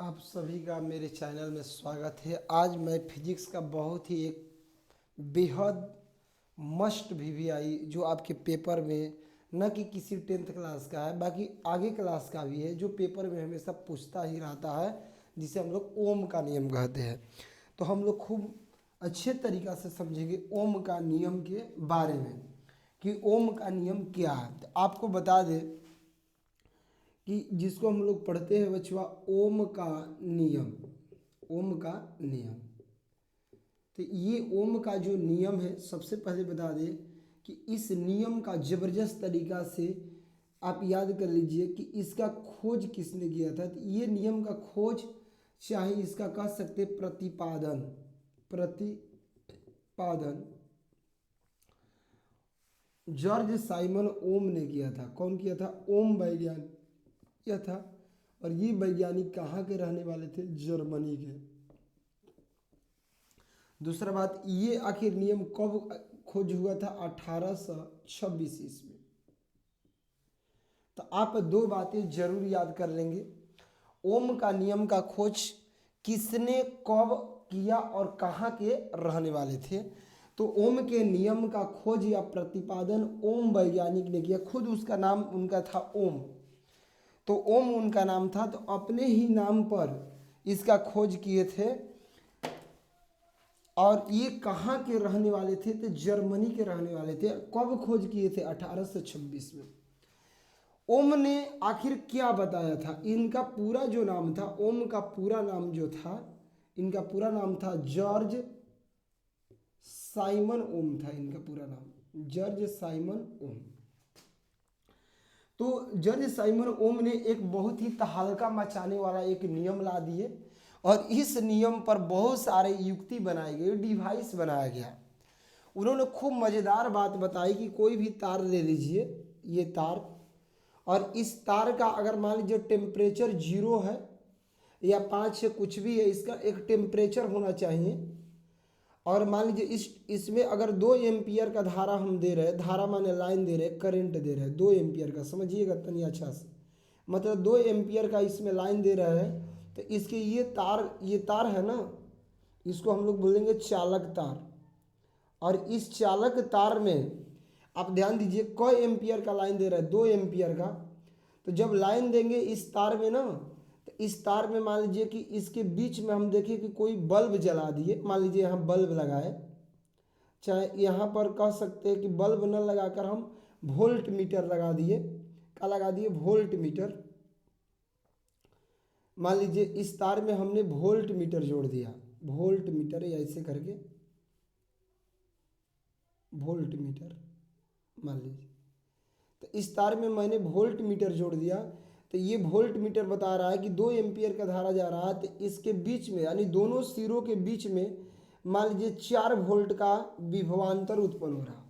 आप सभी का मेरे चैनल में स्वागत है। आज मैं फिजिक्स का बहुत ही एक बेहद मस्ट वीवीआई जो आपके पेपर में न कि किसी 10th क्लास का है बाकी आगे क्लास का भी है, जो पेपर में हमेशा पूछता ही रहता है, जिसे हम लोग ओम का नियम कहते हैं। तो हम लोग खूब अच्छे तरीक़ा से समझेंगे ओम का नियम के बारे में कि ओम का नियम क्या है। तो आपको बता दें कि जिसको हम लोग पढ़ते हैं बचवा ओम का नियम। ओम का नियम, तो ये ओम का जो नियम है, सबसे पहले बता दें कि इस नियम का ज़बरदस्त तरीका से आप याद कर लीजिए कि इसका खोज किसने किया था। तो ये नियम का खोज, चाहे इसका कह सकते प्रतिपादन, प्रतिपादन जॉर्ज साइमन ओम ने किया था। कौन किया था? ओम वैज्ञानिक किया था। और ये वैज्ञानिक कहाँ के रहने वाले थे? जर्मनी के। दूसरा बात, ये आखिर नियम कब खोज हुआ था? 1826 ईस्वी। तो आप दो बातें जरूर याद कर लेंगे। ओम का नियम का खोज किसने कब किया और कहाँ के रहने वाले थे? तो ओम के नियम का खोज या प्रतिपादन ओम वैज्ञानिक ने किया। खुद उसका नाम उनका था ओम, तो ओम उनका नाम था। तो अपने ही नाम पर इसका खोज किए थे। और ये कहाँ के रहने वाले थे? तो जर्मनी के रहने वाले थे। कब खोज किए थे? 1826 में। ओम ने आखिर क्या बताया था? इनका पूरा जो नाम था, ओम का पूरा नाम जो था, इनका पूरा नाम था जॉर्ज साइमन ओम था। इनका पूरा नाम जॉर्ज साइमन ओम। तो जॉर्ज साइमन ओम ने एक बहुत ही तहलका मचाने वाला एक नियम ला दिए, और इस नियम पर बहुत सारे युक्ति बनाए गए, डिवाइस बनाया गया। उन्होंने खूब मज़ेदार बात बताई कि कोई भी तार ले लीजिए, ये तार, और इस तार का अगर मान लीजिए टेम्परेचर 0 है या 5 है, कुछ भी है, इसका एक टेम्परेचर होना चाहिए। और मान लीजिए इसमें अगर 2 एम्पियर का धारा हम दे रहे हैं, धारा माने लाइन दे रहे हैं, करंट दे रहे हैं 2 एम्पियर का, समझिएगा तनी अच्छा से, मतलब 2 एम्पियर का इसमें लाइन दे रहे हैं। तो इसके ये तार है ना, इसको हम लोग बोलेंगे चालक तार। और इस चालक तार में आप ध्यान दीजिए कई एम्पियर का लाइन दे रहा है? 2 एम्पियर का। तो जब लाइन देंगे इस तार में ना, तो इस तार में मान लीजिए कि इसके बीच में हम देखें कि कोई बल्ब जला दिए। मान लीजिए यहाँ बल्ब लगाए, चाहे यहाँ पर कह सकते हैं कि बल्ब न लगाकर हम वोल्ट मीटर लगा दिए। क्या लगा दिए? Volt meter. मान लीजिए इस तार में हमने वोल्ट मीटर जोड़ दिया, वोल्ट मीटर, या ऐसे करके वोल्ट मीटर मान लीजिए। तो इस तार में मैंने वोल्ट मीटर जोड़ दिया। तो ये वोल्ट मीटर बता रहा है कि 2 एम्पियर का धारा जा रहा है। तो इसके बीच में, यानी दोनों सिरों के बीच में मान लीजिए 4 वोल्ट का विभवांतर उत्पन्न हो रहा।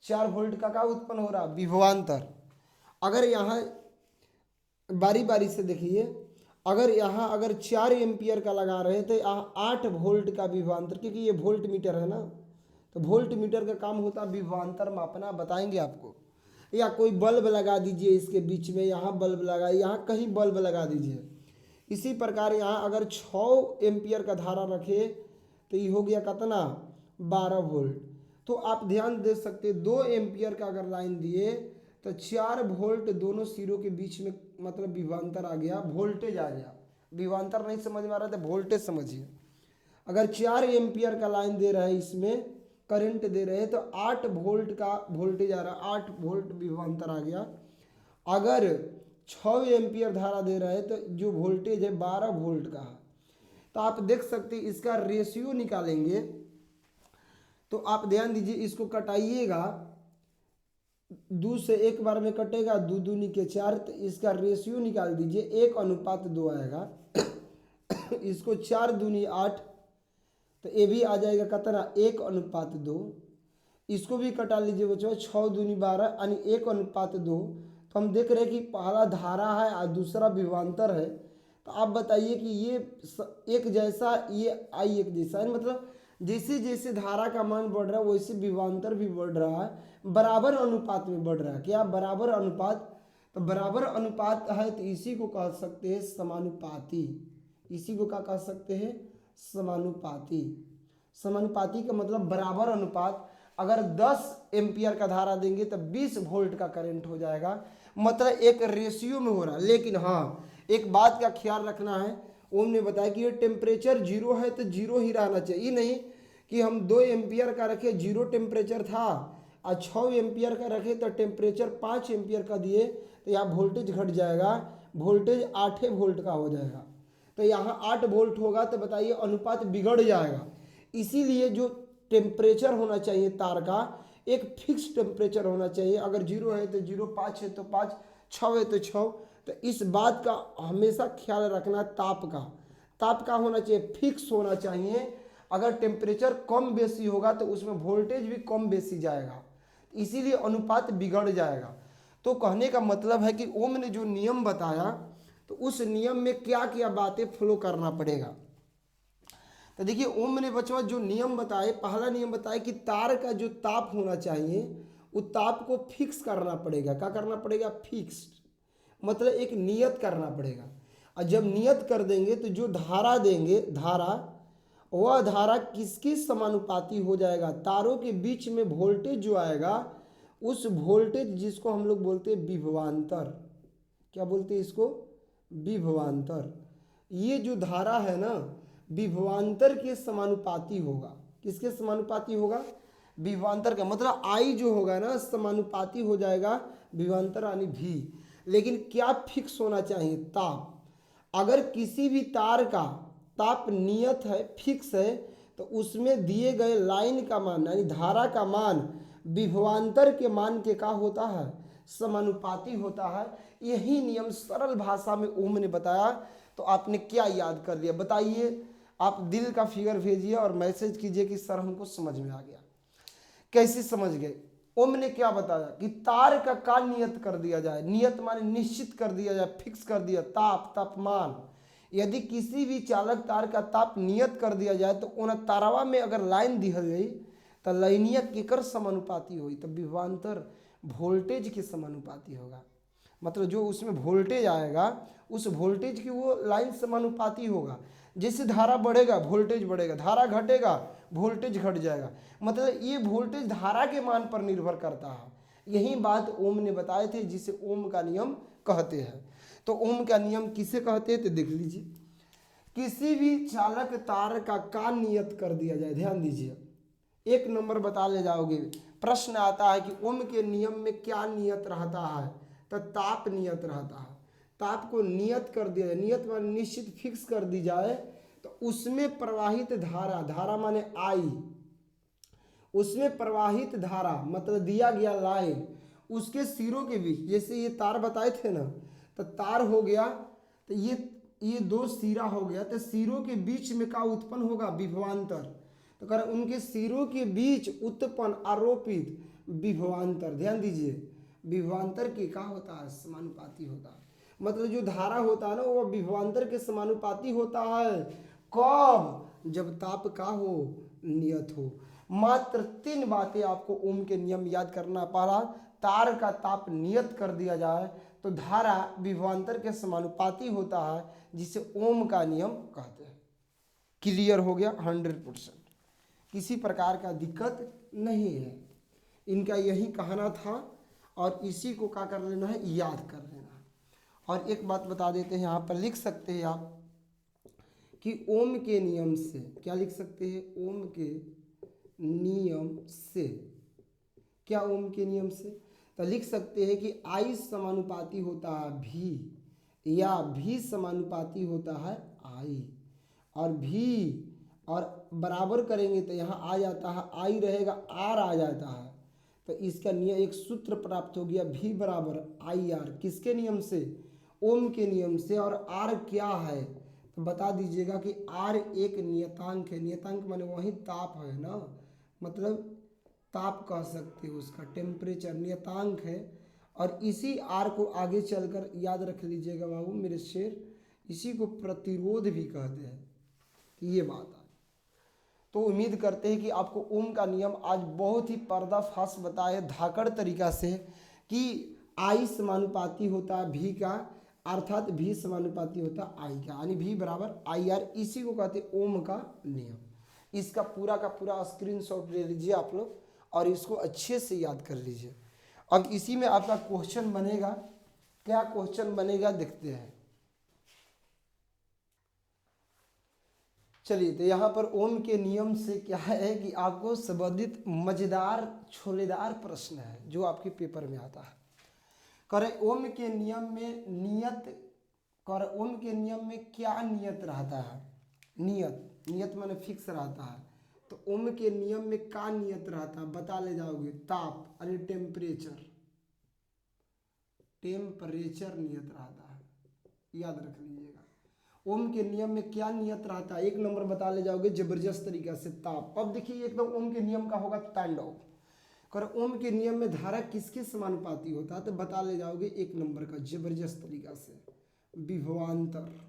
4 वोल्ट का क्या उत्पन्न हो रहा? विभवांतर। अगर यहाँ बारी बारी से देखिए, अगर यहाँ अगर 4 एम्पियर का लगा रहे तो यहाँ 8 वोल्ट का विभवांतर, क्योंकि ये वोल्ट मीटर है ना, तो वोल्ट मीटर का काम होता है विभवांतर मापना, बताएंगे आपको। या कोई बल्ब लगा दीजिए इसके बीच में, यहाँ बल्ब लगा, यहाँ कहीं बल्ब लगा दीजिए। इसी प्रकार यहाँ अगर 6 एम्पियर का धारा रखे तो ये हो गया कितना? 12 वोल्ट। तो आप ध्यान दे सकते, 2 एम्पियर का अगर लाइन दिए तो 4 वोल्ट दोनों सिरों के बीच में, मतलब विभवांतर आ गया, वोल्टेज आ गया। विभवांतर नहीं समझ में आ रहा था, वोल्टेज समझिए। अगर 4 एम्पियर का लाइन दे रहा है, इसमें करंट दे रहे हैं, तो 8 वोल्ट का वोल्टेज आ रहा, 8 वोल्ट विभवांतर आ गया। अगर 6 एम्पियर धारा दे रहा है तो जो वोल्टेज है 12 वोल्ट का है। तो आप देख सकते हैं, इसका रेशियो निकालेंगे तो आप ध्यान दीजिए, इसको कटाइएगा, 2 से 1 बार में कटेगा, 2 दूनी के 4। तो इसका रेशियो निकाल दीजिए, 1:2 आएगा। इसको 4 दूनी 8, तो ये भी आ जाएगा कितना? 1:2। इसको भी कटा लीजिए बच्चों, 6 दूनी 12, यानी 1:2। तो हम देख रहे हैं कि पहला धारा है और दूसरा विभवांतर है। तो आप बताइए कि ये एक जैसा, ये आई एक जैसा है, मतलब जैसे जैसे धारा का मान बढ़ रहा है वैसे विभवांतर भी बढ़ रहा है, बराबर अनुपात में बढ़ रहा है। क्या? बराबर अनुपात। तो बराबर अनुपात है तो इसी को कह सकते हैं समानुपाती। इसी को क्या कह सकते हैं, समानुपाती। समानुपाती का मतलब बराबर अनुपात। अगर 10 एम्पियर का धारा देंगे तो 20 वोल्ट का करंट हो जाएगा, मतलब एक रेशियो में हो रहा है। लेकिन हाँ, एक बात का ख्याल रखना है, ओम ने बताया कि ये टेम्परेचर जीरो है तो जीरो ही रहना चाहिए। ये नहीं कि हम 2 एम्पियर का रखे, जीरो टेम्परेचर था, और 6 एम्पियर का रखे तो टेम्परेचर 5 एम्पियर का दिए, तो यहाँ वोल्टेज घट जाएगा, वोल्टेज 8 वोल्ट का हो जाएगा। तो यहाँ 8 वोल्ट होगा तो बताइए अनुपात बिगड़ जाएगा। इसीलिए जो टेम्परेचर होना चाहिए तार का, एक फिक्स टेम्परेचर होना चाहिए। अगर 0 है तो 0, 5 है तो 5, 6 है तो 6। तो इस बात का हमेशा ख्याल रखना, ताप का होना चाहिए, फिक्स होना चाहिए। अगर टेम्परेचर कम बेसी होगा तो उसमें वोल्टेज भी कम बेसी जाएगा, इसीलिए अनुपात बिगड़ जाएगा। तो कहने का मतलब है कि ओम ने जो नियम बताया, तो उस नियम में क्या क्या बातें फॉलो करना पड़ेगा। तो देखिए ओम ने बच्चों जो नियम बताए, पहला नियम बताया कि तार का जो ताप होना चाहिए, उस ताप को फिक्स करना पड़ेगा। क्या करना पड़ेगा, फिक्स्ड, मतलब एक नियत करना पड़ेगा। और जब नियत कर देंगे तो जो धारा देंगे, वह धारा किसकी समानुपाती हो जाएगा, तारों के बीच में वोल्टेज जो आएगा, उस वोल्टेज जिसको हम लोग बोलते हैं विभवांतर। क्या बोलते हैं इसको, विभवांतर। ये जो धारा है ना, विभवांतर के समानुपाती होगा। किसके समानुपाती होगा, विभवांतर का। मतलब आई जो होगा ना, समानुपाती हो जाएगा विभवांतर यानी भी। लेकिन क्या फिक्स होना चाहिए, ताप। अगर किसी भी तार का ताप नियत है, फिक्स है, तो उसमें दिए गए लाइन का मान यानी धारा का मान विभवांतर के मान के क्या होता है, समानुपाती होता है। यही नियम सरल भाषा में ओम ने बताया। तो आपने क्या याद कर लिया, बताइए। आप दिल का फिगर भेजिए और मैसेज कीजिए कि सर हमको समझ में आ गया। कैसे समझ गए, ओम ने क्या बताया कि तार का नियत कर दिया जाए, नियत माने निश्चित कर दिया जाए, फिक्स कर दिया, तापमान। यदि किसी भी चालक तार का ताप नियत कर दिया जाए तो उन तारवा में अगर लाइन दी गई तो लाइनिया केकर समानुपाती हुई, तो विभवांतर वोल्टेज के समानुपाती होगा। मतलब जो उसमें वोल्टेज आएगा, उस वोल्टेज की वो लाइन समानुपाती होगा। जैसे धारा बढ़ेगा वोल्टेज बढ़ेगा, धारा घटेगा वोल्टेज घट जाएगा। मतलब ये वोल्टेज धारा के मान पर निर्भर करता है। यही बात ओम ने बताए थे, जिसे ओम का नियम कहते हैं। तो ओम का नियम किसे कहते हैं, तो देख लीजिए। किसी भी चालक तार का नियत कर दिया जाए, ध्यान दीजिए, 1 नंबर बता ले जाओगे। प्रश्न आता है कि ओम के नियम में क्या नियत रहता है, तो ताप नियत रहता है। ताप को नियत कर दिया जाए, नियत माने निश्चित, फिक्स कर दी जाए, तो उसमें प्रवाहित धारा, धारा माने आई, उसमें प्रवाहित धारा मतलब दिया गया लाइन, उसके सिरों के बीच, जैसे ये तार बताए थे ना, तो तार हो गया, तो ये 2 सिरा हो गया, तो सिरों के बीच में क्या उत्पन्न होगा, विभवांतर। तो कह रहे उनके सिरों के बीच उत्पन्न आरोपित विभवांतर, ध्यान दीजिए, विभवांतर के क्या होता है, समानुपाती होता है। मतलब जो धारा होता है ना, वो विभवांतर के समानुपाती होता है। कब, जब ताप का हो, नियत हो। मात्र 3 बातें आपको ओम के नियम याद करना पड़ा। तार का ताप नियत कर दिया जाए तो धारा विभवांतर के समानुपाती होता है, जिसे ओम का नियम कहते हैं। क्लियर हो गया 100%, किसी प्रकार का दिक्कत नहीं है। इनका यही कहना था और इसी को क्या कर लेना है, याद कर लेना है। और एक बात बता देते हैं, यहाँ पर लिख सकते हैं आप कि ओम के नियम से, क्या लिख सकते हैं, ओम के नियम से, क्या ओम के नियम से, तो लिख सकते हैं कि आई समानुपाती होता है भी, या भी समानुपाती होता है आई, और भी और बराबर करेंगे तो यहाँ आ जाता है, आई रहेगा, आर आ जाता है। तो इसका नियम, एक सूत्र प्राप्त हो गया, भी बराबर आई आर, किसके नियम से, ओम के नियम से। और आर क्या है, तो बता दीजिएगा कि आर एक नियतांक है। नियतांक माने वही ताप है ना, मतलब ताप कह सकते हो, उसका टेम्परेचर नियतांक है। और इसी आर को आगे चलकर याद रख लीजिएगा बाबू मेरे शेर, इसी को प्रतिरोध भी कहते हैं। ये बात है। तो उम्मीद करते हैं कि आपको ओम का नियम आज बहुत ही पर्दाफाश बताए धाकड़ तरीका से, कि आई समानुपाती होता है भी का, अर्थात भी समानुपाती होता आई का, यानी भी बराबर आई आर। इसी को कहते हैं ओम का नियम। इसका पूरा का पूरा स्क्रीनशॉट ले लीजिए आप लोग और इसको अच्छे से याद कर लीजिए। अब इसी में आपका क्वेश्चन बनेगा, क्या क्वेश्चन बनेगा देखते हैं। चलिए, तो यहाँ पर ओम के नियम से क्या है कि आपको संबंधित मजेदार छोलेदार प्रश्न है जो आपके पेपर में आता है। करे ओम के नियम में नियत, कर ओम के नियम में क्या नियत रहता है? नियत, नियत माने फिक्स रहता है। तो ओम के नियम में क्या नियत रहता है बता ले जाओगे? ताप यानी टेम्परेचर, टेम्परेचर नियत रहता है, याद रख लीजिएगा। ओम के नियम में क्या नियत रहता है? एक नंबर बता ले जाओगे जबरदस्त तरीका से, ताप। अब देखिए एकदम ओम के नियम का होगा तांडव। कर ओम के नियम में धारा किसके समानुपाती होता है? तो बता ले जाओगे एक नंबर का जबरदस्त तरीका से, विभवांतर।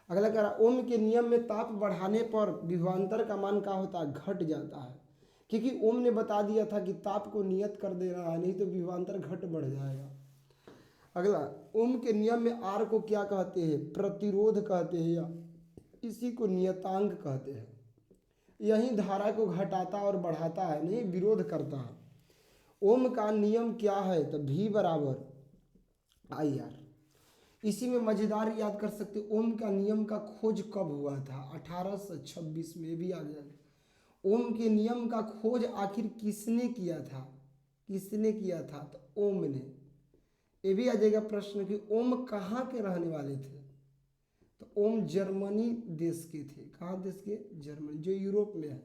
अगला कह रहा ओम के नियम में ताप बढ़ाने पर विभवांतर का मान क्या होता है? घट जाता है, क्योंकि ओम ने बता दिया था कि ताप को नियत कर देना है, नहीं तो विभवांतर घट बढ़ जाएगा। अगला, ओम के नियम में आर को क्या कहते हैं? प्रतिरोध कहते हैं, या इसी को नियतांक कहते हैं। यही धारा को घटाता और बढ़ाता है, नहीं विरोध करता है। ओम का नियम क्या है? तो भी बराबर आई आर। इसी में मजेदार याद कर सकते, ओम का नियम का खोज कब हुआ था? 1826 में, भी आ गया। ओम के नियम का खोज आखिर किसने किया था? किसने किया था? तो ओम ने। ये भी आ जाएगा प्रश्न कि ओम कहाँ के रहने वाले थे? तो ओम जर्मनी देश के थे। कहाँ देश के? जर्मनी, जो यूरोप में है।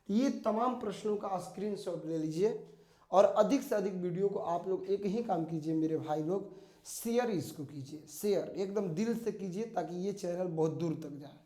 ये तमाम प्रश्नों का स्क्रीनशॉट ले लीजिए और अधिक से अधिक वीडियो को आप लोग एक ही काम कीजिए मेरे भाई लोग, शेयर इसको कीजिए, शेयर एकदम दिल से कीजिए ताकि ये चैनल बहुत दूर तक जाए।